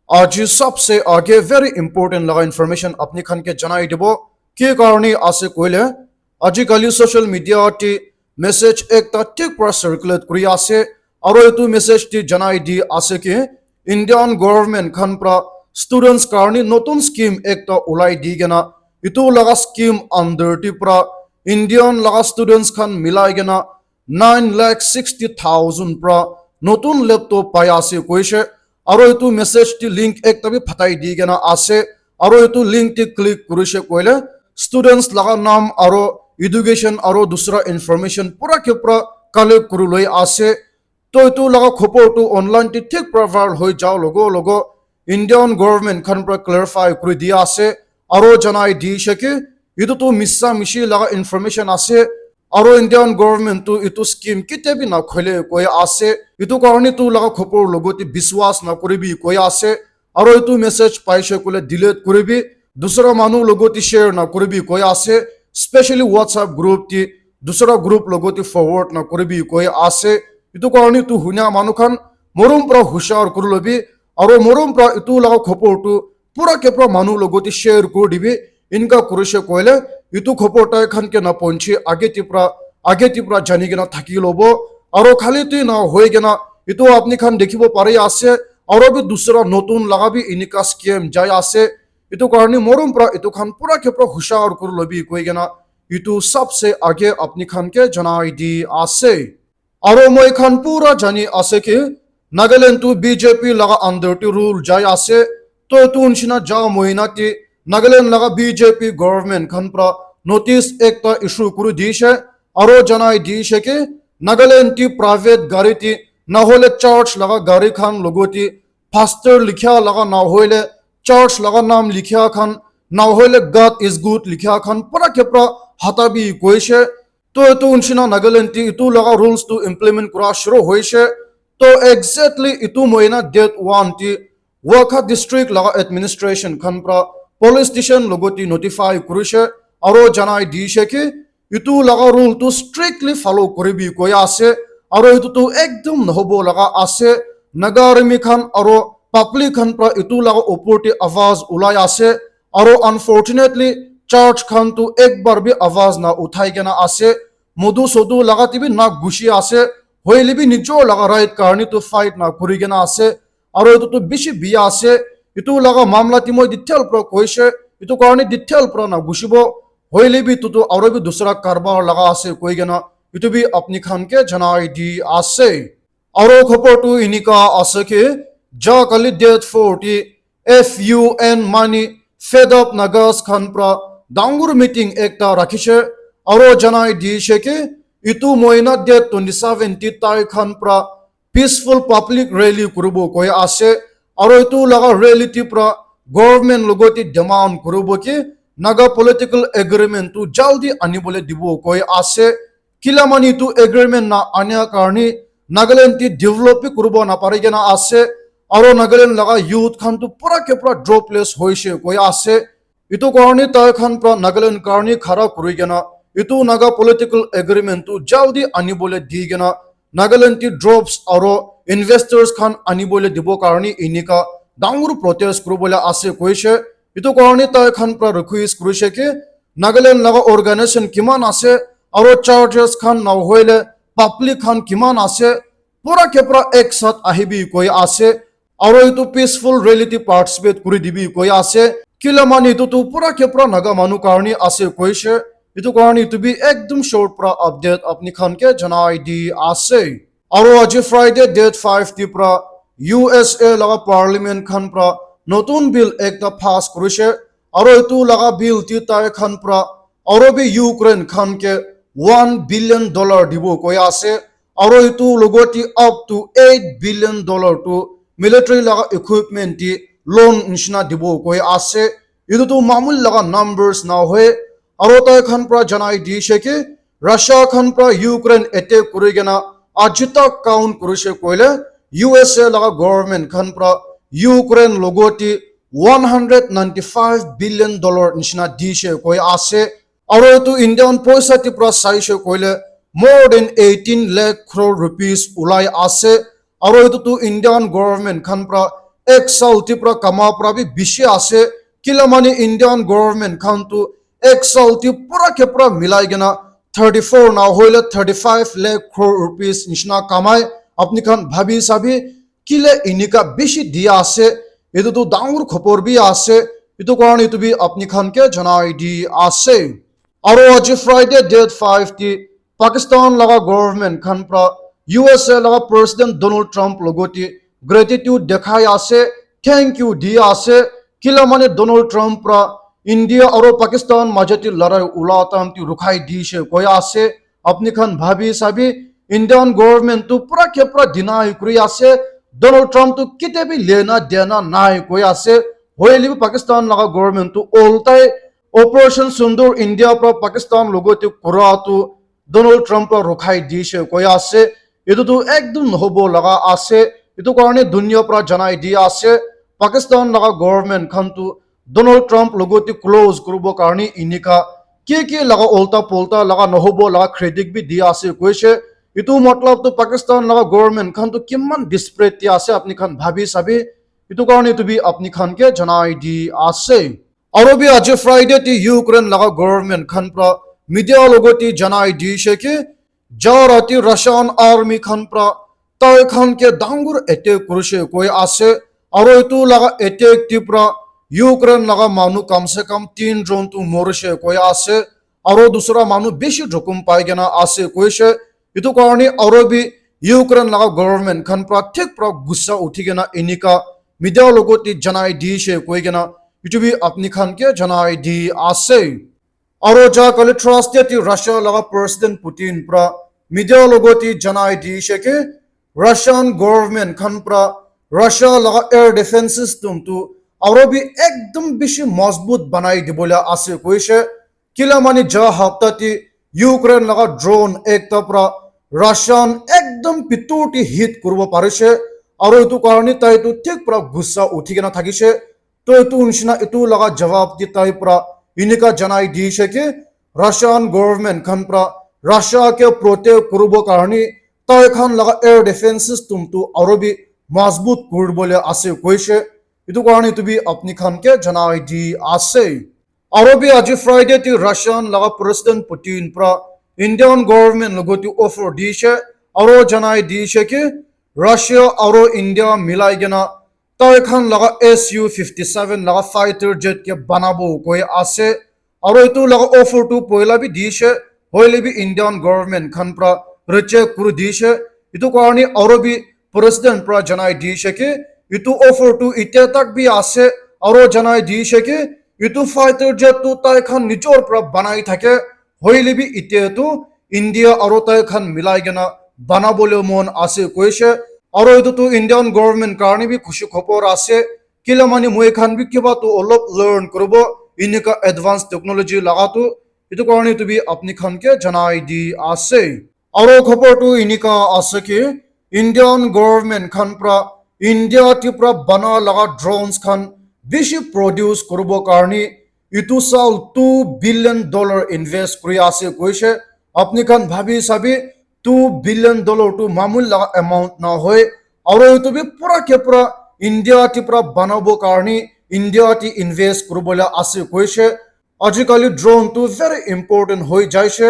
आज सबसे आगे वेरी इंपॉर्टेंट लगा इन्फॉर्मेशन अपनी खान के जनाई देव के कारणी आसे कोइले आजिकाली सोशल मीडिया टी मेसेज एक ठीक पर सर्कुलेट करी आसे और एतु मेसेज टी जनाई दी आसे कि इंडियन गवर्नमेंट खान प्रा स्टूडेंट्स कारणी नतुन स्कीम एक उलाई दी गेना इतु लगा स्कीम अंडर टी प्रा इंडियन लगा स्टूडेंट्स खान मिलाई गेना 9,60,000 प्रा नतुन लैपटॉप पाई आसे कोइसे और एतु मेसेज टी लिंक एक तभी फटाई दी गेना आसे और एतु लिंक टी क्लिक करिसे कोइले स्टूडेंट्स लगा नाम और एजुकेशन और दूसरा इन्फॉर्मेशन पूरा के पूरा कलेक्ट करू लई आसे तो एतु लगा खबर तो ऑनलाइन टी ठीक प्रवार हो जाओ लोगो इंडियन गवर्नमेंट खान पर क्लैरिफाई करि दिया आसे और जनाई दी सके इतु तो मिसा मिशी लगा इन्फॉर्मेशन आसे और इंडियन गवर्नमेंट तो इतु स्कीम किते भी ना खोले कोई आसे इतु कारणी तो लगा खबर लगोती विश्वास ना करिबी कोई आसे और इतु मेसेज पाइसे कोले डिलीट करिबी दूसरा मानु लगोती शेयर ना करिबी कोई आसे स्पेशली व्हाट्सएप ग्रुप ती दूसरा ग्रुप लगोती फॉरवर्ड ना करिबी कोई आसे इतु कारणी तो हुना मानु खान मोरम प्रा हुशार करलबी और मोरम प्रा इतु लगा खबर तो पूरा के पूरा मानु लगोती शेयर कर दिबी इनका कुरुशे कोयले इतु खपरटाय खान के ना पहुंची आगे तिपरा जानी गेना थाकी लोबो और खाली तो ना होए गेना इतु अपनी खान देखिबो पारे आसे और भी दूसरा नतुन लगा भी इनका स्कीम जाय आसे इतु कारणी मोरम प्रा इतु खान पूरा के पूरा हुशार कर लबी कोई गेना इतु सबसे आगे अपनी खान के जनाई दी आसे और मैं खान पूरा जानी आसे कि नागालैंड तो बीजेपी लगा अंडर टी रूल जाय आसे तो इतु उनसिना जा मोइना ती नागालैंड लगा बीजेपी गवर्नमेंट खान प्रा नोटिस एक इशू करू दीशे और जनाई दीशे के नागालैंड टी प्राइवेट गाड़ी ती ना होले चर्च लगा गाड़ी खान लोगो ती फास्टर लिखा लगा ना होले चर्च लगा नाम लिखा खान ना होले गॉड इज गुड लिखा खान पूरा के पूरा हता भी कोइशे तो उनसिना नागालैंड ती इतु लगा रूल्स तो इम्प्लीमेंट करा शुरू होइशे तो एग्जैक्टली इतु मोइना डेट 1 ती वखा डिस्ट्रिक्ट लगा एडमिनिस्ट्रेशन खान प्रा पुलिस स्टेशन लगोती नोटिफाई करिसे और जनाई दीशे कि इतु लगा रूल तो स्ट्रिक्टली फॉलो करिबी कोई आसे और इतु तो एकदम नहबो लगा आसे नगारमी खान और पब्लिक खान पर इतु लगा ऊपर आवाज उलाई आसे और अनफॉर्चुनेटली चर्च खान तो एक बार भी आवाज ना उठाई गेना आसे मधु सदु लगाती भी ना घुसी आसे होइले भी निजो लगा राइट कारणी तो फाइट ना करि गेना आसे और इतु तो बिशी बिया आसे इतु लगा मामला तिमो डिटेल प्रो कोइसे इतु कारणी डिटेल प्रो ना घुसिबो होइले भी तो और भी दूसरा कारबार लगा आसे कोई गेना इतु भी अपनी खान के जनाई दी आसे और खबर तो इनिका आसे के जा कली डेट 40 FUN मानी फेड अप नगर्स खान प्रा डांगुर मीटिंग एकटा राखिसे और जनाई दी से के इतु मोइना डेट 27 तारीख खान प्रा पीसफुल पब्लिक रैली करबो कोई आसे और इतु लगा रियलिटी प्रा गवर्नमेंट लगोती डिमांड करबो कि नागा पॉलिटिकल एग्रीमेंट तो जल्दी आनी बोले दिबो कोई आसे किलामानी तो एग्रीमेंट ना आने कारणी नागालैंड ती डेवलप करबो ना पारे गेना आसे और नागालैंड लगा यूथ खान तो पूरा के पूरा ड्रॉपलेस होइसे कोई आसे इतु कारणी ताय खान प्रा नागालैंड कारणी खरा करि गेना इतु नागा पॉलिटिकल एग्रीमेंट तो जल्दी आनी बोले दी गेना नागालैंड ती ड्रॉप्स और इन्वेस्टर्स खान आनी बोले दिबो कारणी इनिका डांगुर प्रोटेस्ट करू बोले आसे कोइसे इतु कारणी ताय खान प्रा रिक्वेस्ट करिसे कि नागालैंड लगा ऑर्गेनाइजेशन किमान आसे और चार्जर्स खान ना होइले पब्लिक खान किमान आसे पूरा के पूरा एक साथ आहिबी कोई आसे और इतु पीसफुल रैली पार्टिसिपेट करि दिबी कोई आसे किलामानी इतु तो पूरा के पूरा नागा मानु कारणी आसे कोइसे इतु कारणी इतु भी एकदम शॉर्ट प्रा अपडेट अपनी खान के जनाई दी आसे और आज फ्राइडे डेट 5 ती प्रा USA लगा पार्लियामेंट खान प्रा नतुन बिल एक पास करिसे और इतु लगा बिल ती ताय खान प्रा और भी यूक्रेन खान के $1 बिलियन दिबो कोई आसे और इतु लगोती up to $8 billion to military लगा इक्विपमेंट ती लोन निशना दिबो कोई आसे इतु तो मामूल लगा नंबर्स ना होए और ताय खान प्रा जनाई दी से कि रशिया खान प्रा यूक्रेन अटैक करि गेना आज तक काउंट करिसे कोइले USA लगा गवर्नमेंट खान प्रा यूक्रेन लगोती $195 बिलियन निशना दीशे कोई आसे और तो इंडियन पैसा ती प्रा साइशे कोइले more than 18 lakh crore rupees उलाई आसे और तो इंडियन गवर्नमेंट खान प्रा এক সাল টিপ্রা কামা প্রাবি বিশে আছে কিলা মানে ইন্ডিয়ান গভর্নমেন্ট খান তো এক সাল টি পুরা কেপ্রা মিলাই গেনা 34 না হইলে 35 লাখ crore rupees নিশনা কামায় আপনি খান ভাবি সাবি কিলে ইনিকা বেশি দিয়া আছে এতো তো ডাঙর খবর বি আছে এতো কারণে এতো বি আপনি খানকে জানাই দি আছে আরো আজ ফ্রাইডে ডেট 5 টি পাকিস্তান লাগা গভর্নমেন্ট খান প্রা ইউএসএ লাগা প্রেসিডেন্ট ডোনাল্ড ট্রাম্প লগতি গ্রেটিটিউড দেখাই আছে থ্যাংক ইউ দি আছে কিলা মানে ডোনাল্ড ট্রাম্প প্রা ইন্ডিয়া আর পাকিস্তান মাঝাতি লড়াই উলাতামটি রুখাই দিছে কয়া আছে আপনি খান ভাবি সাবি ইন্ডিয়ান গভর্নমেন্ট তো পুরা কেপ্রা ডিনাই করি আছে ডোনাল্ড ট্রাম্প তো কিতে বি লেনা দেনা নাই কয়া আছে হইলি পাকিস্তান লাগা গভর্নমেন্ট তো ওলতাই অপারেশন সুন্দর ইন্ডিয়া প্রা পাকিস্তান লগতে করা তো ডোনাল্ড ট্রাম্প রুখাই দিছে কয়া আছে এটো তো একদম নহব লাগা আছে এটো কারণে দুনিয়া প্রা জানাই দিয়া আছে পাকিস্তান লাগা গভর্নমেন্ট খান তো ডোনাল্ড ট্রাম্প লগতে ক্লোজ করব কারণে ইনিকা কে লাগা উল্টা পোল্টা লাগা নহব লাগা ক্রেডিট বি দিয়া আছে কইছে ইটো মতলব তো পাকিস্তান লাগা গভর্নমেন্ট খান তো কিমান ডিসপ্রেট তি আছে আপনি খান ভাবি সাবি ইটো কারণে তো বি আপনি খান কে জানাই দি আছে আরো বি আজ ফ্রাইডে তি ইউক্রেন লাগা গভর্নমেন্ট খান প্রা মিডিয়া লগতি জানাই দিছে কি জারাতি রাশিয়ান আর্মি খান প্রা তাই খান কে ডাঙ্গুর এটেক করেছে কই আছে আরো ইটো লাগা এটেক টিপ্রা ইউক্রেন লাগা মানু কমসে কম 3 জন তো মরছে কই আছে আরো দুসরা মানু বেশি রকম পাই গেনা আছে কইছে ইটো কারণে আরো বি ইউক্রেন লাগা গভর্নমেন্ট খান প্রা ঠিক প্রা গুসা উঠি গেনা ইনিকা মিডিয়া লগতি জানাই দিছে কই গেনা ইটো বি আপনি খান কে জানাই দি আছে আরো যা কালে ট্রাস্টেড রাশিয়া লাগা প্রেসিডেন্ট পুতিন প্রা মিডিয়া লগতি জানাই দিছে কে রাশিয়ান গভর্নমেন্ট খান প্রা রাশিয়া লাগা এয়ার ডিফেন্স সিস্টেম তো আরো বি একদম বেশি মজবুত বানাই দিবলে আছে কইছে কিলা মানে যা হাফতাতি ইউক্রেন লাগা ড্রোন একটা প্রা রাশিয়ান একদম পিতুটি হিট করব পারিছে আর এটো কারণে তাই তো ঠিক প্রা গুসা উঠি কেনা থাকিছে তো এটো নিশনা এটো লাগা জবাব দি তাই প্রা ইনিকা জানাই দিছে কি রাশিয়ান গভর্নমেন্ট খান প্রা রাশিয়াকে প্রোটেক্ট করব কারণে তাই খান লাগা এয়ার ডিফেন্স সিস্টেম তো আরো বি মজবুত করবলে আছে কইছে ইটো কারণে তুমি আপনি খানকে জানাই দি আছে আরো বি আজ ফ্রাইডে তি রাশিয়ান লাগা প্রেসিডেন্ট পুতিন প্রা ইন্ডিয়ান গভর্নমেন্ট লগতি অফার দিছে আরো জানাই দিছে কি রাশিয়া আরো ইন্ডিয়া মিলাই গেনা তাই খান লাগা Su-57 লাগা ফাইটার জেট কে বানাবো কই আছে আরো ইটো লাগা অফার টু পয়লা বি দিছে হইলে বি ইন্ডিয়ান গভর্নমেন্ট খান প্রা রিচেক করে দিছে ইটো কারণে আরো বি প্রেসিডেন্ট প্রা জানাই দিছে কি ইটো অফার টু ইতে তাক বি আছে আরো জানাই দিছে কি ইটো ফাইটার জেট তো তাই খান নিজর প্রা বানাই থাকে হইলে বি ইতে তো ইন্ডিয়া আরো তাই খান মিলাই গেনা বানাবলে মন আছে কইছে আরো ইটো তো ইন্ডিয়ান গভর্নমেন্ট কারণে বি খুশি খবর আছে কিলা মানে মই খান বি কিবা তো অলপ লার্ন করব ইনিকা অ্যাডভান্স টেকনোলজি লাগাতো ইটো কারণে তো বি আপনি খানকে জানাই দি আছে আরো খবর তো ইনিকা আছে কি ইন্ডিয়ান গভর্নমেন্ট খান প্রা ইন্ডিয়া টিপ্রা বানা লাগা ড্রোনস খান বেশি প্রডিউস করব কারণে ইটো সাল $2 বিলিয়ন ইনভেস্ট করে আছে কইছে আপনি খান ভাবি সাবি $2 বিলিয়ন তো মামুল লাগা অ্যামাউন্ট না হয় আর ইটো বি পুরা কে পুরা ইন্ডিয়া টিপ্রা বানাবো কারণে ইন্ডিয়া টি ইনভেস্ট করবলে আছে কইছে আজিকালি ড্রোন তো ভেরি ইম্পর্টেন্ট হয়ে যাইছে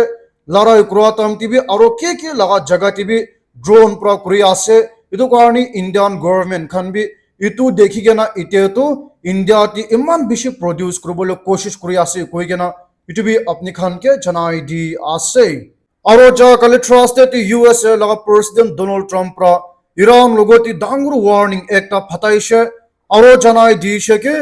লড়াই ক্রোয়াতাম টিভি আরো কে লাগা জায়গা টিভি ড্রোন প্রা করে আছে ইটো কারণে ইন্ডিয়ান গভর্নমেন্ট খান বি ইটো দেখি গেনা ইতে তো ইন্ডিয়া টি ইমান বেশি প্রডিউস করবলে কোশিশ করে আছে কই গেনা ইটো বি আপনি খানকে জানাই দি আছে আরো যা কালে ট্রাস্টেড ইউএসএ লাগা প্রেসিডেন্ট ডোনাল্ড ট্রাম্প প্রা ইরান লগতি ডাঙ্গুর ওয়ার্নিং একটা ফাটাইছে আরো জানাই দিছে কি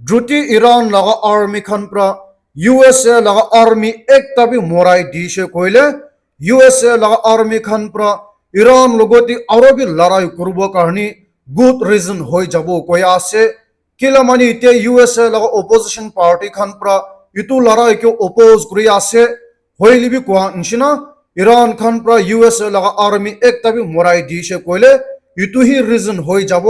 দ্রুতি ইরান লাগা আর্মি খান প্রা ইউএসএ লাগা আর্মি একটা বি মরাই দিছে কইলে ইউএসএ লাগা আর্মি খান প্রা ইরান লগতি আরো বি লড়াই করব কারণে গুড রিজন হয়ে যাব কই আছে কিলা মানে ইতে ইউএসএ লাগা অপোজিশন পার্টি খান প্রা ইটু লড়াই কে অপোজ করি আছে হইলি বি কোয়া নিশনা ইরান খান প্রা ইউএসএ লাগা আর্মি একটা বি মরাই দিছে কইলে ইটু হি রিজন হয়ে যাব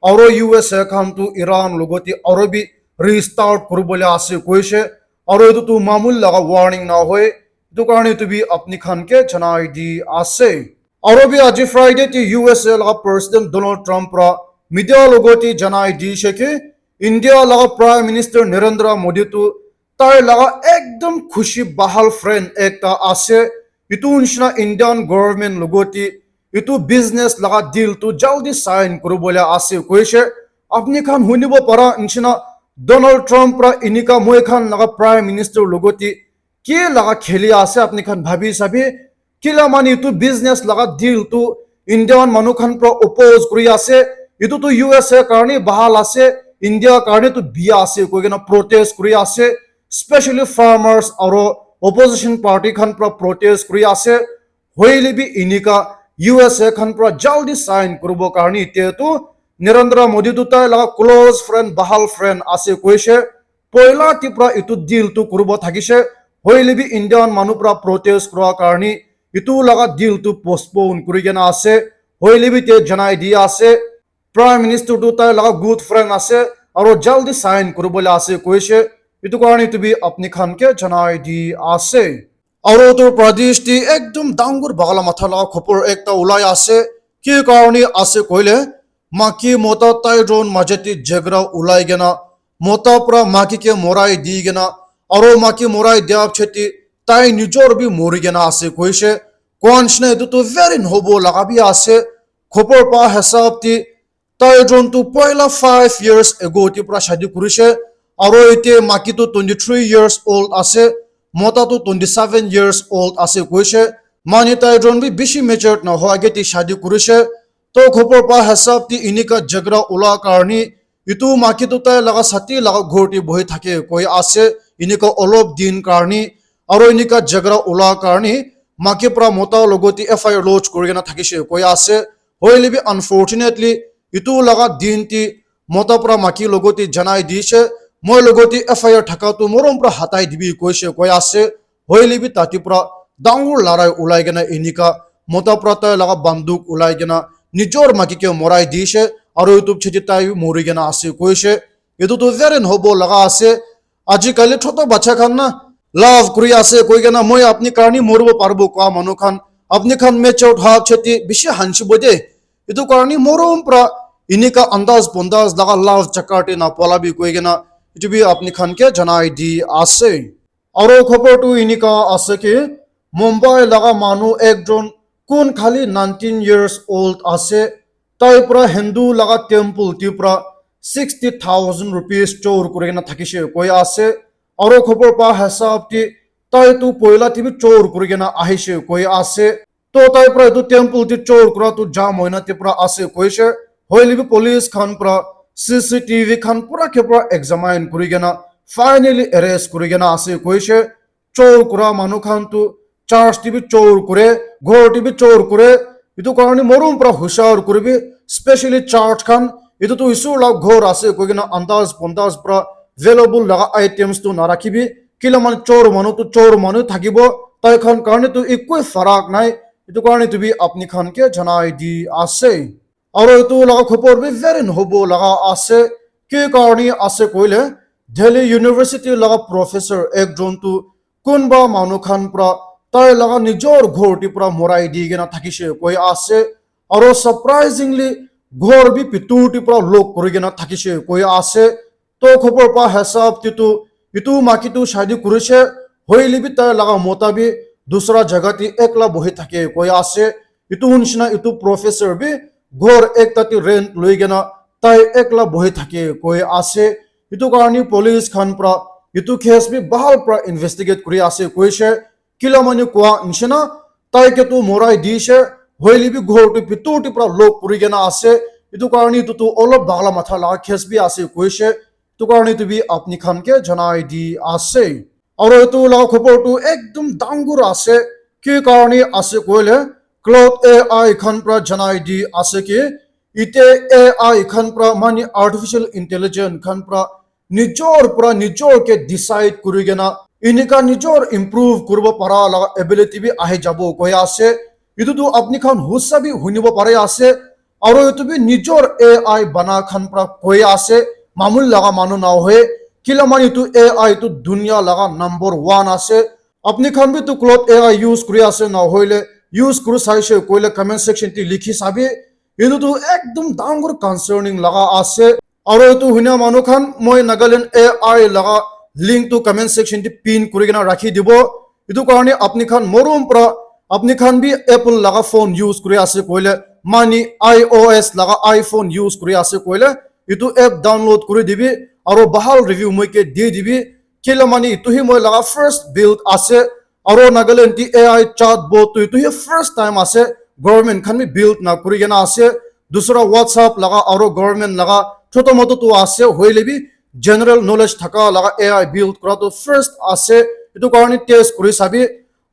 আর ইউএসএ খান তো ইরান লগতি আরো বি রিস্টার্ট করবলে আছে কইছে আর এটো তো মামুল লাগা ওয়ার্নিং না হয় তো কারণে তো বি আপনি খানকে জানাই দি আছে আর বি আজ ফ্রাইডে টি ইউএসএ লাগা প্রেসিডেন্ট ডোনাল্ড ট্রাম্প রা media logoti janai di sheke India laga Prime Minister Narendra Modi tu tai laga ekdom khushi bahal friend ekta ase itu nishna Indian government logoti itu business laga deal tu jaldi sign kurubole ase koise apni khan hunibo para nishna Donald Trump ra inika moi khan laga Prime Minister logoti ke laga kheli ase apni khan bhabi sabi kila mani itu business laga deal tu Indian manu khan pro oppose kuri ase itu tu USA karni bahal ase India karni tu biya ase koigena protest kuri ase especially farmers aro opposition party khan pro protest kuri ase hoile bi inika USA khan pro jaldi sign kurubo karni te tu Narendra Modi tu tai laga close friend bahal friend ase koise poila tipra itu deal tu kurubo thagise hoile bi Indian manu pra protest kura karni itu laga deal tu postpone kuri gena ase hoile bi te janai dia ase Prime Minister tu tai laga good friend ase aro jaldi sign kurubole ase koise itu karni tu bi apni khan ke janai di ase aro Uttar Pradesh ti ekdom dangur bagala matha laga khopor ekta ulai ase ki karni ase koile maki mota tai ron majeti jagra ulai gena mota pra maki ke morai di gena aro maki morai diap cheti tai nijor bi mori gena ase koise konshne itu tu very hobo laga bi ase khopor pa hesab ti tai ron tu poila 5 years ago ti pra shadi kurise aro ite maki tu 23 years old ase mota tu 27 years old ase koise mani tai ron bi bishi matured na hoage ti shadi kurise to khopor pa hesab ti inika jagra ula karni itu maki tu tai laga sati laga ghorti bohi thake koi ase inika olop din karni aro inika jagra ula karni maki pra mota logoti FIR lodge korigena thakise koi ase hoile bi unfortunately itu laga din ti mota pra maki logoti janai dise moi logoti FIR thaka tu morom pra hatai dibi koise koi ase hoile bi tati pra dangur larai ulai gena inika mota pra tai laga banduk ulai gena nijor maki ke morai dise aro youtube cheti tai mori gena ase koise etu to veren hobo laga ase aji kale thoto bacha khan na love kuri ase koi gena moi apni karni morbo parbo kwa manu khan apni khan matured hab cheti bishi hanchi bode etu karni morom pra inika andaz pondaz laga love chakate na polabi koi gena etu bi apni khan ke janai di ase aro khopor tu inika ase ke Mumbai laga manu ekjon kun khali 19 years old ase tai pra Hindu laga temple ti pra 60,000 rupees chor kurena thakise koi ase aro khopor pa hesab ti tai tu poila ti bi chor kurena ahise koi ase to tai pra tu temple ti chor kura tu jam hoina ti pra ase koise hoile bi police khan pra CCTV khan pura ke pra examine kurigena finally arrest kurigena ase koise chor kura manu khan tu charge ti bi chor kure ghor ti bi chor kure itu karni morum pra hushar kuribi specially charge khan itu tu isu la ghor ase koigena andaz pondaz pra valuable laga items tu narakhibi kila man chor manu thakibo tai khan karni tu ikoi farak nai itu karni tu bi apni khan ke janai di ase aro itu laga khopor bi very hobo laga ase ke karni ase koile Delhi University laga professor ekjon tu kunba manu khan pra tai laga nijor ghor ti pura morai di gena thakise koi ase aro surprisingly ghor bi pitur ti pura lok kori gena thakise koi ase to khopor pa hesab ti tu itu maki tu shadi kurise hoili bi tai laga mota bi dusra jaga ti ekla bohi thake koi ase itu unshna itu professor bi ghor ekta ti rent loi gena tai ekla bohi thake koi ase itu karni police khan pra itu case bi bahal pra investigate kuri ase koise kila mani kwa nshina tai ke tu morai dise hoili bi ghor tu pitur ti pra lok puri gena ase itu karni tu olop bagla matha la case bi ase koise tu karni tu bi apni khan ke janai di ase aro tu la khopor tu ekdom dangur ase ki karni ase koile cloud AI khan pra janai di ase ke ite AI khan pra mani artificial intelligence khan pra nijor ke decide kuri gena inika nijor improve kurbo para la ability bi ahe jabo koi ase itu tu apni khan hussa bi hunibo pare ase aro itu bi nijor AI bana khan pra koi ase mamul laga manu na hoye kila mani tu AI tu dunya laga number 1 ase apni khan bi tu cloud AI use kuri ase na hoile use kuru saise koile comment section ti likhi sabi এইটো তো একদম ডাঙৰ কনসাৰ্নিং লাগা আছে আৰু এইটো শুনা মানুহ খান মই নাগালেণ্ড AI লাগা লিংক তো কমেন্ট সেকশন টি পিন কৰি কিনা ৰাখি দিব এইটো কাৰণে আপনি খান মৰম পৰা আপনি খান বি এপল লাগা ফোন ইউজ কৰি আছে কইলে মানি iOS লাগা আইফোন ইউজ কৰি আছে কইলে এইটো এপ ডাউনলোড কৰি দিবি আৰু বাহাল ৰিভিউ মই কে দি দিবি কেলে মানে এইটো হি মই লাগা ফাৰ্স্ট বিল্ড আছে আৰু নাগালেণ্ড টি AI chatbot তো এইটো হি ফাৰ্স্ট টাইম আছে গভৰ্নমেন্ট খান বি বিল্ড না কৰি কিনা আছে दूसरा WhatsApp लगा और गवर्नमेंट लगा छोटो मोटो तो आसे होइले भी जनरल नॉलेज थका लगा AI बिल्ड करा तो फर्स्ट आसे इतु कारणे टेस्ट करि साबि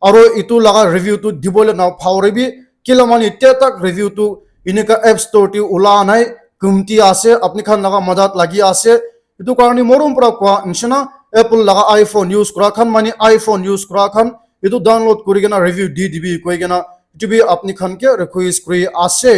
और इतु लगा रिव्यू तो दिबोले ना फावरे भी किला माने ते तक रिव्यू तो इनेका एप स्टोर टी उला नाय कुमती आसे अपनी खान लगा मदद लगी आसे इतु कारणे मोरम प्रा क्वा इंशना एप्पल लगा आईफोन यूज करा खान माने आईफोन यूज करा खान इतु डाउनलोड करि गेना रिव्यू दी दिबि कोइ गेना इतु भी अपनी खान के रिक्वेस्ट करि आसे